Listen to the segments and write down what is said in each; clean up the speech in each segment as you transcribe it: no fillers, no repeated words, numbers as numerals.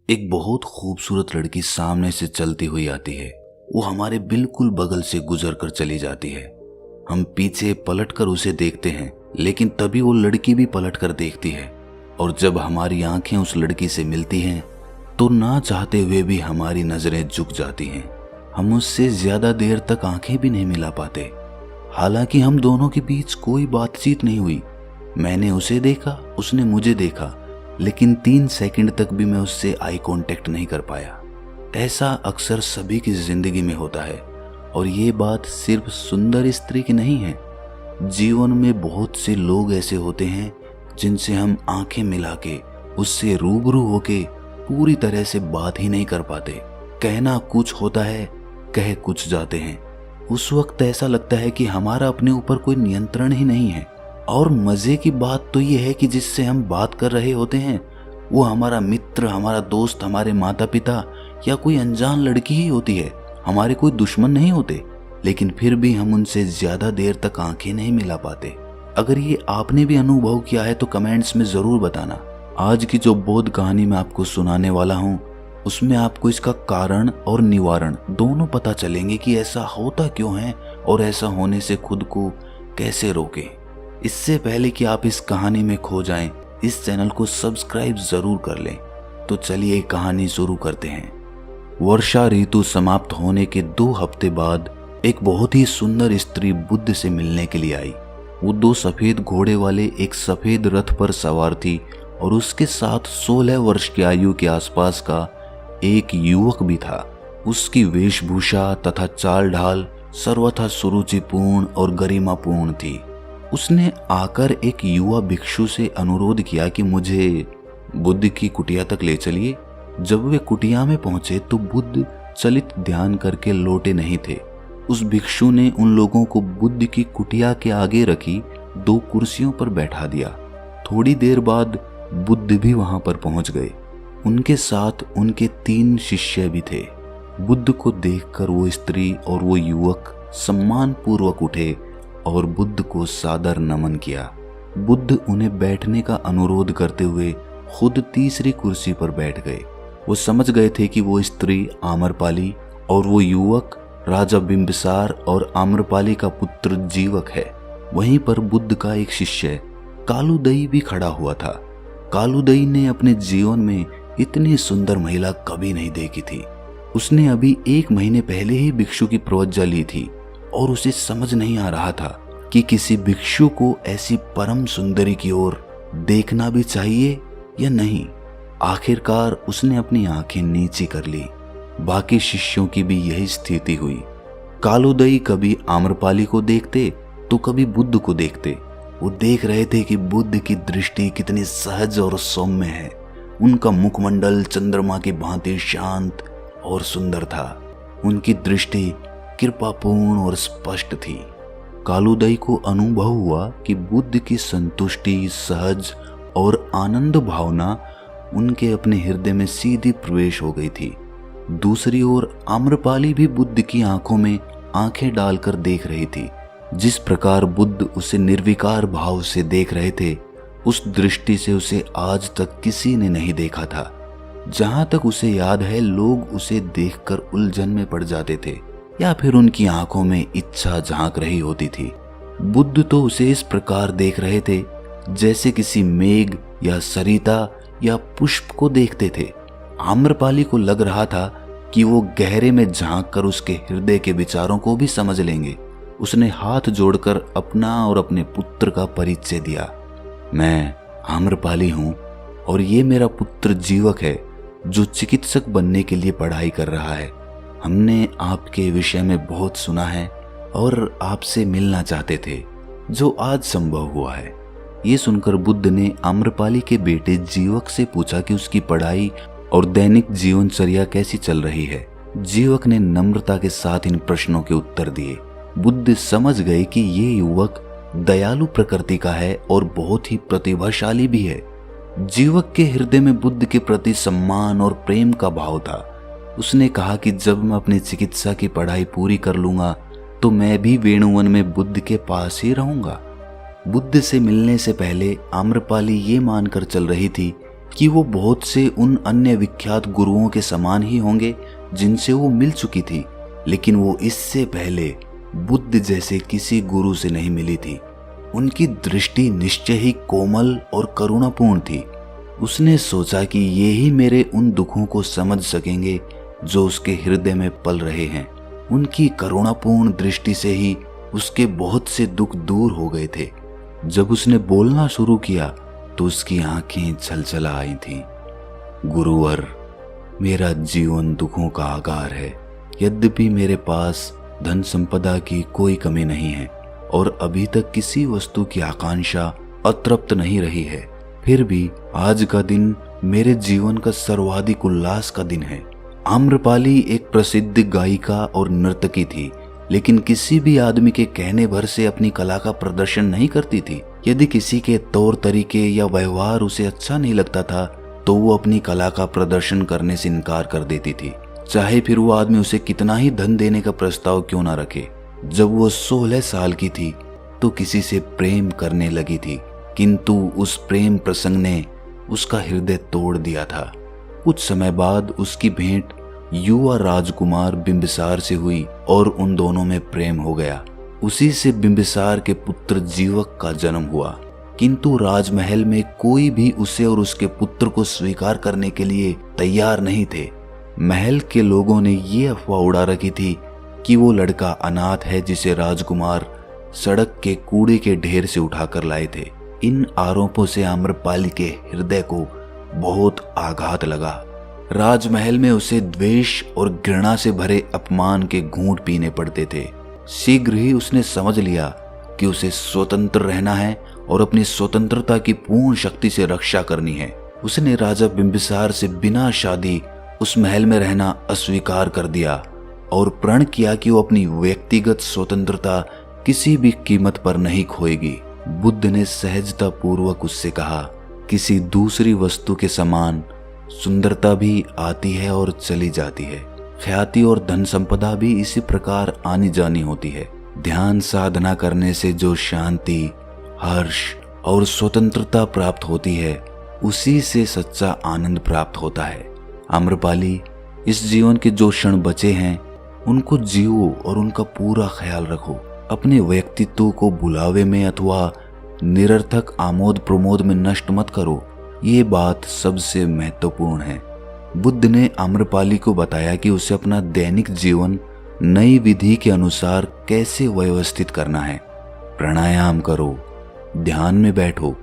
एक बहुत खूबसूरत लड़की सामने से चलती हुई आती है। वो हमारे बिल्कुल बगल से गुजर कर चली जाती है। हम पीछे पलटकर उसे देखते हैं, लेकिन तभी वो लड़की भी पलटकर देखती है। और जब हमारी आंखें उस लड़की से मिलती हैं तो ना चाहते हुए भी हमारी नजरें झुक जाती हैं। हम उससे ज्यादा देर तक आंखें भी नहीं मिला पाते। हालांकि हम दोनों के बीच कोई बातचीत नहीं हुई। मैंने उसे देखा, उसने मुझे देखा, लेकिन 3 सेकंड तक भी मैं उससे आई कांटेक्ट नहीं कर पाया। ऐसा अक्सर सभी की जिंदगी में होता है, और ये बात सिर्फ सुंदर स्त्री की नहीं है। जीवन में बहुत से लोग ऐसे होते हैं जिनसे हम आंखें मिला के, उससे रूबरू होके पूरी तरह से बात ही नहीं कर पाते। कहना कुछ होता है, कह कुछ जाते हैं। उस वक्त ऐसा लगता है कि हमारा अपने ऊपर कोई नियंत्रण ही नहीं है। और मजे की बात तो ये है कि जिससे हम बात कर रहे होते हैं वो हमारा मित्र, हमारा दोस्त, हमारे माता पिता या कोई अनजान लड़की ही होती है। हमारे कोई दुश्मन नहीं होते, लेकिन फिर भी हम उनसे ज्यादा देर तक आंखें नहीं मिला पाते। अगर ये आपने भी अनुभव किया है तो कमेंट्स में जरूर बताना। आज की जो बोध कहानी मैं आपको सुनाने वाला हूँ उसमें आपको इसका कारण और निवारण दोनों पता चलेंगे कि ऐसा होता क्यों है और ऐसा होने से खुद को कैसे रोकें। इससे पहले कि आप इस कहानी में खो जाएं, इस चैनल को सब्सक्राइब जरूर कर लें। तो चलिए कहानी शुरू करते हैं। वर्षा ऋतु समाप्त होने के 2 हफ्ते बाद एक बहुत ही सुंदर स्त्री बुद्ध से मिलने के लिए आई। वो 2 सफेद घोड़े वाले एक सफेद रथ पर सवार थी और उसके साथ 16 वर्ष की आयु के आसपास का एक युवक भी था। उसकी वेशभूषा तथा चाल ढाल सर्वथा सुरुचिपूर्ण और गरिमापूर्ण थी। उसने आकर एक युवा भिक्षु से अनुरोध किया कि मुझे बुद्ध की कुटिया तक ले चलिए। जब वे कुटिया में पहुंचे तो बुद्ध चलित ध्यान करके लौटे नहीं थे। उस भिक्षु ने उन लोगों को बुद्ध की कुटिया के आगे रखी 2 कुर्सियों पर बैठा दिया। थोड़ी देर बाद बुद्ध भी वहां पर पहुंच गए। उनके साथ उनके 3 शिष्य भी थे। बुद्ध को देखकर वो स्त्री और वो युवक सम्मान पूर्वक उठे और बुद्ध को सादर नमन किया। बुद्ध उन्हें बैठने का अनुरोध करते हुए खुद तीसरी कुर्सी पर बैठ गए। वो समझ गए थे कि वो स्त्री आम्रपाली और वो युवक राजा बिंबिसार और आम्रपाली का पुत्र जीवक है। वहीं पर बुद्ध का एक शिष्य कालूदई भी खड़ा हुआ था। कालूदई ने अपने जीवन में इतनी सुंदर महिला कभी नहीं देखी थी। उसने अभी 1 महीने पहले ही भिक्षु की प्रवज्जा ली थी और उसे समझ नहीं आ रहा था कि किसी भिक्षु को ऐसी परम सुंदरी की ओर देखना भी चाहिए या नहीं। आखिरकार उसने अपनी आंखें नीची कर ली। बाकी शिष्यों की भी यही स्थिति हुई। कालूदई कभी आम्रपाली को देखते तो कभी बुद्ध को देखते। वो देख रहे थे कि बुद्ध की दृष्टि कितनी सहज और सौम्य है। उनका मुखमंडल चंद्रमा की भांति शांत और सुंदर था। उनकी दृष्टि कृपापूर्ण और स्पष्ट थी। कालूदई को अनुभव हुआ कि बुद्ध की संतुष्टि, सहज और आनंद भावना उनके अपने हृदय में सीधी प्रवेश हो गई थी। दूसरी ओर आम्रपाली भी बुद्ध की आंखों में आंखें डालकर देख रही थी। जिस प्रकार बुद्ध उसे निर्विकार भाव से देख रहे थे, उस दृष्टि से उसे आज तक किसी ने नहीं देखा था। जहां तक उसे याद है, लोग उसे देखकर उलझन में पड़ जाते थे या फिर उनकी आंखों में इच्छा झांक रही होती थी। बुद्ध तो उसे इस प्रकार देख रहे थे जैसे किसी मेघ या सरिता या पुष्प को देखते थे। आम्रपाली को लग रहा था कि वो गहरे में झांक कर उसके हृदय के विचारों को भी समझ लेंगे। उसने हाथ जोड़कर अपना और अपने पुत्र का परिचय दिया। मैं आम्रपाली हूँ और ये मेरा पुत्र जीवक है जो चिकित्सक बनने के लिए पढ़ाई कर रहा है। हमने आपके विषय में बहुत सुना है और आपसे मिलना चाहते थे, जो आज संभव हुआ है। ये सुनकर बुद्ध ने आम्रपाली के बेटे जीवक से पूछा कि उसकी पढ़ाई और दैनिक जीवनचर्या कैसी चल रही है। जीवक ने नम्रता के साथ इन प्रश्नों के उत्तर दिए। बुद्ध समझ गए कि ये युवक दयालु प्रकृति का है और बहुत ही प्रतिभाशाली भी है। जीवक के हृदय में बुद्ध के प्रति सम्मान और प्रेम का भाव था। उसने कहा कि जब मैं अपनी चिकित्सा की पढ़ाई पूरी कर लूंगा तो मैं भी वेणुवन में बुद्ध के पास ही रहूंगा। बुद्ध से मिलने से पहले आम्रपाली ये मानकर चल रही थी कि वो बहुत से उन अन्य विख्यात गुरुओं के समान ही होंगे जिनसे वो मिल चुकी थी, लेकिन वो इससे पहले बुद्ध जैसे किसी गुरु से नहीं मिली थी। उनकी दृष्टि निश्चय ही कोमल और करुणापूर्ण थी। उसने सोचा कि ये ही मेरे उन दुखों को समझ सकेंगे जो उसके हृदय में पल रहे हैं। उनकी करुणापूर्ण दृष्टि से ही उसके बहुत से दुख दूर हो गए थे। जब उसने बोलना शुरू किया तो उसकी आंखें छलछला आई थीं। गुरुवर, मेरा जीवन दुखों का आगार है। यद्यपि मेरे पास धन संपदा की कोई कमी नहीं है और अभी तक किसी वस्तु की आकांक्षा अतृप्त नहीं रही है, फिर भी आज का दिन मेरे जीवन का सर्वाधिक उल्लास का दिन है। आम्रपाली एक प्रसिद्ध गायिका और नर्तकी थी, लेकिन किसी भी आदमी के कहने भर से अपनी कला का प्रदर्शन नहीं करती थी। यदि किसी के तौर तरीके या व्यवहार उसे अच्छा नहीं लगता था तो वो अपनी कला का प्रदर्शन करने से इनकार कर देती थी, चाहे फिर वो आदमी उसे कितना ही धन देने का प्रस्ताव क्यों ना रखे। जब वो 16 साल की थी तो किसी से प्रेम करने लगी थी, किंतु उस प्रेम प्रसंग ने उसका हृदय तोड़ दिया था। कुछ समय बाद उसकी भेंट युवा राजकुमार बिंबिसार से हुई और उन दोनों में प्रेम हो गया। उसी से बिंबिसार के पुत्र जीवक का जन्म हुआ, किंतु राजमहल में कोई भी उसे और उसके पुत्र को स्वीकार करने के लिए तैयार नहीं थे। महल के लोगों ने ये अफवाह उड़ा रखी थी कि वो लड़का अनाथ है जिसे राजकुमार सड़क के कूड़े के ढेर से उठाकर लाए थे। इन आरोपों से आम्रपाली के हृदय को बहुत आघात लगा। राजमहल में उसे द्वेष और घृणा से भरे अपमान के घूंट पीने पड़ते थे। शीघ्र ही उसने समझ लिया कि उसे स्वतंत्र रहना है और अपनी स्वतंत्रता की पूर्ण शक्ति से रक्षा करनी है। उसने राजा बिंबिसार से बिना शादी उस महल में रहना अस्वीकार कर दिया और प्रण किया कि वो अपनी व्यक्तिगत स्वतंत्रता किसी भी कीमत पर नहीं खोएगी। बुद्ध ने सहजता पूर्वक उससे कहा, किसी दूसरी वस्तु के समान सुंदरता भी आती है और चली जाती है। ख्याति और धन संपदा भी इसी प्रकार आनी जानी होती है। ध्यान साधना करने से जो शांति, हर्ष और स्वतंत्रता प्राप्त होती है, उसी से सच्चा आनंद प्राप्त होता है। आम्रपाली, इस जीवन के जो क्षण बचे हैं उनको जियो और उनका पूरा ख्याल रखो। अपने व्यक्तित्व को बुलावे में अथवा निरर्थक आमोद प्रमोद में नष्ट मत करो। ये बात सबसे महत्वपूर्ण है। बुद्ध ने आम्रपाली को बताया कि उसे अपना दैनिक जीवन नई विधि के अनुसार कैसे व्यवस्थित करना है। प्राणायाम करो, ध्यान में बैठो,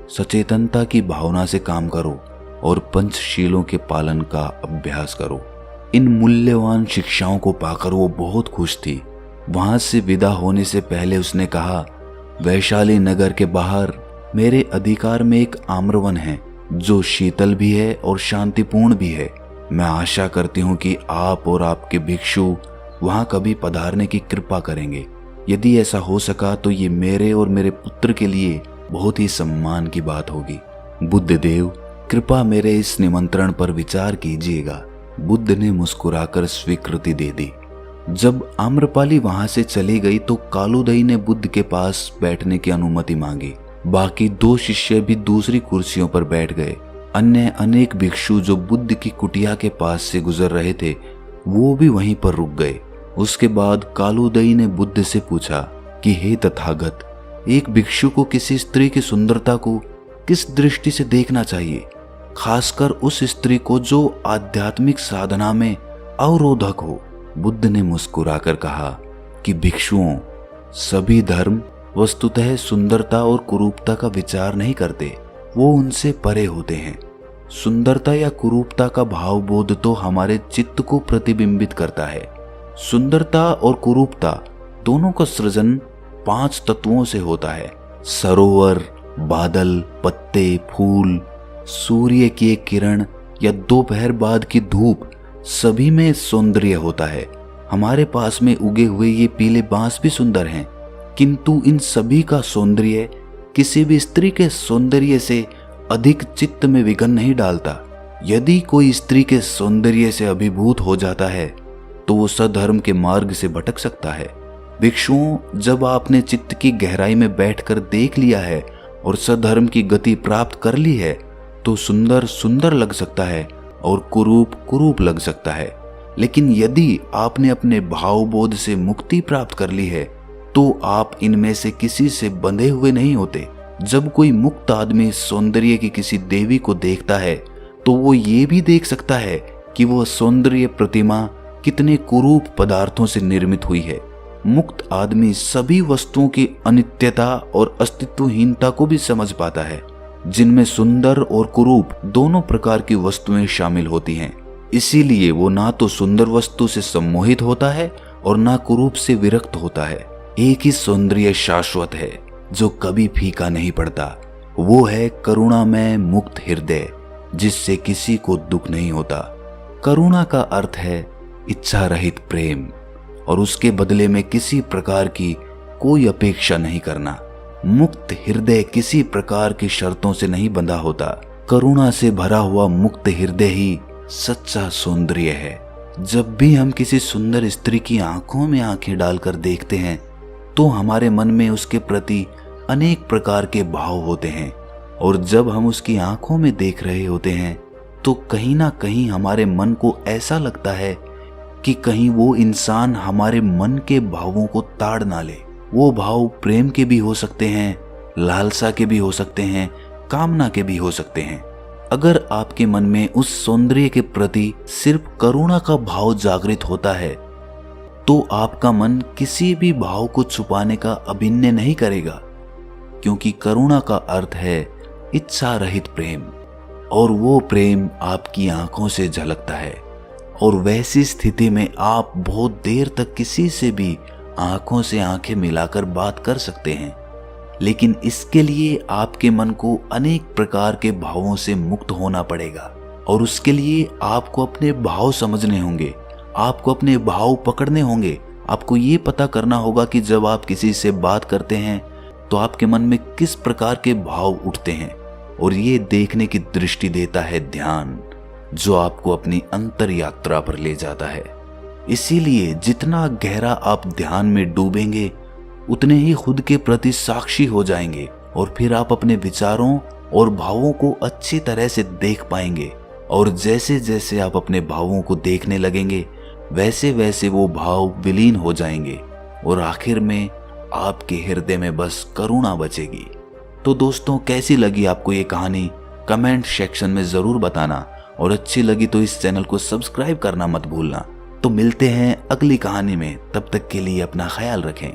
सचेतनता की भावना से काम करो और पंचशीलों के पालन का अभ्यास करो। इन मूल्यवान शिक्षाओं को पाकर वो बहुत खुश थी। वहां से विदा होने से पहले उसने कहा, वैशाली नगर के बाहर मेरे अधिकार में एक आम्रवन है जो शीतल भी है और शांतिपूर्ण भी है। मैं आशा करती हूँ कि आप और आपके भिक्षु वहां कभी पधारने की कृपा करेंगे। यदि ऐसा हो सका तो ये मेरे और मेरे पुत्र के लिए बहुत ही सम्मान की बात होगी। बुद्ध देव, कृपा मेरे इस निमंत्रण पर विचार कीजिएगा। बुद्ध ने मुस्कुराकर स्वीकृति दे दी। जब आम्रपाली वहां से चली गई तो कालूदई ने बुद्ध के पास बैठने की अनुमति मांगी। बाकी 2 शिष्य भी दूसरी कुर्सियों पर बैठ गए। अन्य अनेक भिक्षु जो बुद्ध की कुटिया के पास से गुजर रहे थे वो भी वहीं पर रुक गए। उसके बाद कालूदई ने बुद्ध से पूछा कि हे तथागत, एक भिक्षु को किसी स्त्री की सुंदरता को किस दृष्टि से देखना चाहिए, खासकर उस स्त्री को जो आध्यात्मिक साधना में अवरोधक हो। बुद्ध ने मुस्कुराकर कहा कि भिक्षुओं, सभी धर्म वस्तुतः सुंदरता और कुरूपता का विचार नहीं करते, वो उनसे परे होते हैं। सुंदरता या कुरूपता का भावबोध तो हमारे चित्त को प्रतिबिंबित करता है। सुंदरता और कुरूपता दोनों का सृजन 5 तत्वों से होता है। सरोवर, बादल, पत्ते, फूल, सूर्य की एक किरण या दोपहर बाद की धूप, सभी में सौंदर्य होता है। हमारे पास में उगे हुए ये पीले बांस भी सुंदर हैं, किंतु इन सभी का सौंदर्य किसी भी स्त्री के सौंदर्य से अधिक चित्त में विघन नहीं डालता। यदि कोई स्त्री के सौंदर्य से अभिभूत हो जाता है तो वो सधर्म के मार्ग से भटक सकता है। भिक्षुओं, जब आपने चित्त की गहराई में बैठकर देख लिया है और सधर्म की गति प्राप्त कर ली है तो सुंदर सुंदर लग सकता है और कुरूप कुरूप लग सकता है, लेकिन यदि आपने अपने भावबोध से मुक्ति प्राप्त कर ली है तो आप इनमें से किसी से बंधे हुए नहीं होते। जब कोई मुक्त आदमी सौंदर्य की किसी देवी को देखता है तो वो ये भी देख सकता है कि वह सौंदर्य प्रतिमा कितने कुरूप पदार्थों से निर्मित हुई है। मुक्त आदमी सभी वस्तुओं की अनित्यता और अस्तित्वहीनता को भी समझ पाता है, जिनमें सुंदर और कुरूप दोनों प्रकार की वस्तुएं शामिल होती हैं। इसीलिए वो ना तो सुंदर वस्तु से सम्मोहित होता है और ना कुरूप से विरक्त होता है। एक ही सौंदर्य शाश्वत है जो कभी फीका नहीं पड़ता, वो है करुणामय मुक्त हृदय जिससे किसी को दुख नहीं होता। करुणा का अर्थ है इच्छा रहित प्रेम और उसके बदले में किसी प्रकार की कोई अपेक्षा नहीं करना। मुक्त हृदय किसी प्रकार की शर्तों से नहीं बंधा होता। करुणा से भरा हुआ मुक्त हृदय ही सच्चा सौंदर्य है। जब भी हम किसी सुंदर स्त्री की आंखों में आंखें डालकर देखते हैं तो हमारे मन में उसके प्रति अनेक प्रकार के भाव होते हैं, और जब हम उसकी आंखों में देख रहे होते हैं तो कहीं ना कहीं हमारे मन को ऐसा लगता है कि कहीं वो इंसान हमारे मन के भावों को ताड़ ना ले। वो भाव प्रेम के भी हो सकते हैं, लालसा के भी हो सकते हैं, कामना के भी हो सकते हैं। अगर आपके मन में उस सौंदर्य के प्रति सिर्फ करुणा का भाव जागृत होता है तो आपका मन किसी भी भाव को छुपाने का अभिनय नहीं करेगा, क्योंकि करुणा का अर्थ है इच्छा रहित प्रेम, और वो प्रेम आपकी आंखों से झलकता है। और वैसी स्थिति में आप बहुत देर तक किसी से भी आंखों से आंखें मिलाकर बात कर सकते हैं, लेकिन इसके लिए आपके मन को अनेक प्रकार के भावों से मुक्त होना पड़ेगा, और उसके लिए आपको अपने भाव समझने होंगे, आपको अपने भाव पकड़ने होंगे। आपको ये पता करना होगा कि जब आप किसी से बात करते हैं तो आपके मन में किस प्रकार के भाव उठते हैं, और ये देखने की दृष्टि देता है ध्यान, जो आपको अपनी अंतर यात्रा पर ले जाता है। इसीलिए जितना गहरा आप ध्यान में डूबेंगे उतने ही खुद के प्रति साक्षी हो जाएंगे, और फिर आप अपने विचारों और भावों को अच्छी तरह से देख पाएंगे। और जैसे जैसे आप अपने भावों को देखने लगेंगे वैसे वैसे वो भाव विलीन हो जाएंगे, और आखिर में आपके हृदय में बस करुणा बचेगी। तो दोस्तों, कैसी लगी आपको ये कहानी कमेंट सेक्शन में जरूर बताना, और अच्छी लगी तो इस चैनल को सब्सक्राइब करना मत भूलना। तो मिलते हैं अगली कहानी में, तब तक के लिए अपना ख्याल रखें।